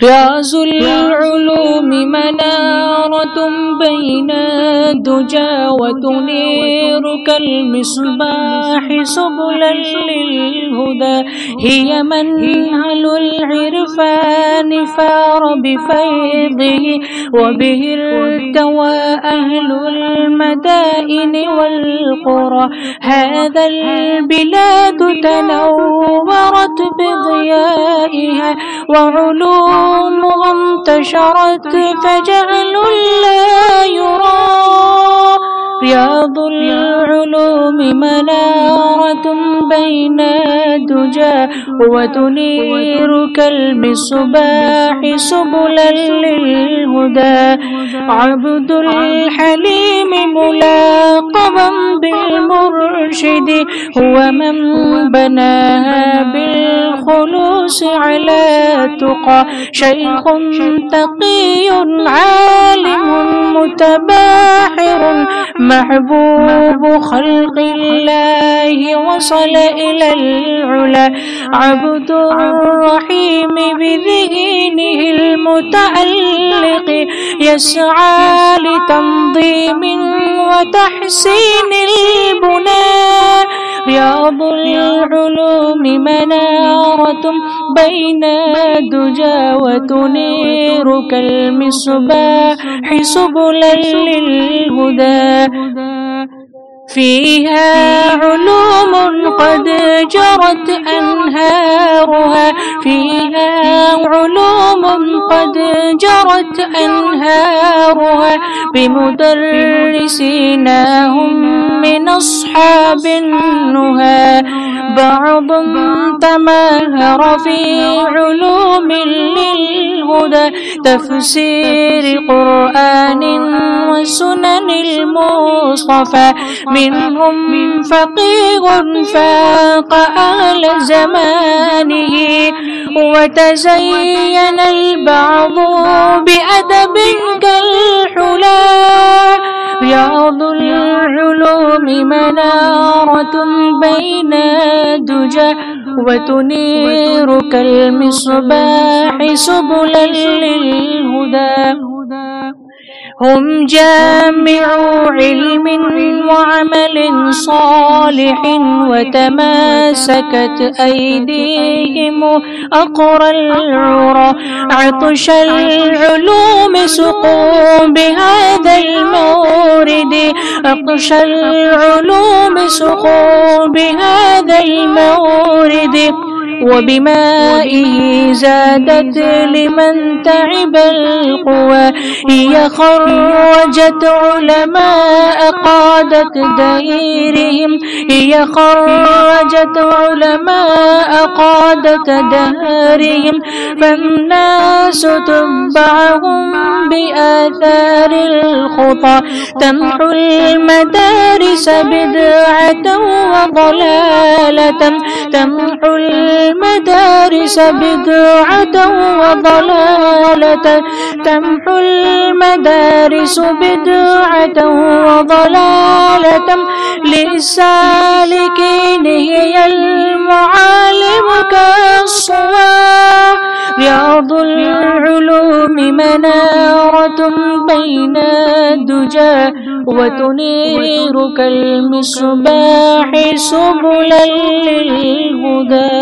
رياض العلوم منارة بين الدجى وتنير كالمصباح سبلا للهدى. هي منهل العرفان فار بفيضه وبه ارتوى أهل المدائن والقرى. هذا البلاد تنورت بضيائها وعلومها انتشرت فجعل لا يرى. رياض العلوم منارة بين الدجى وتنير كالمصباح سبلا للهدى. عبد الحليم ملاقبا بالمرشد هو من بناها بالخلوص على التقى. شيخ تقي عالم متباحر محبوب خلق الله وصل إلى العلا. عبد الرحيم بذهنه المتألق يسعى لتنظيم وتحسين البناء. رياض العلوم منارة بين الدجى وتنير كالمصباح سبلا للهدى. فيها علوم قد جرت أنهارها. فيها علوم قد جرت أنهارها بمدرسينهم من أصحاب النهى. بعض تماهر في علوم للهدى تفسير قرآن وسنن المصطفى. منهم فقيه فاق أهل زمانه وتزين البعض بأدب كالحلا. رياض العلوم منارة بين الدجى وتنير كالمصباح سبلا للهدى. هم جامع علم وعمل صالح وتماسكت أيديهم أقرى العرى. عطش العلوم سقوا بهذا المورد. عطش العلوم سقوا بهذا المورد وبمائه زادت لمن تعب القوى. هي خرجت علماء قادت دهرهم. هي خرجت علماء قادت دهرهم فالناس تتبعهم بآثار الخطى. تمحو المدارس بدعة وضلالة. تمحو المدارس بدعة وضلالة. تمحو المدارس بدعة وضلالة. للسالكين هي المعالم كالصواع. رياض العلوم منارة بين الدجى وتنير كالمصباح سبلا للهدى.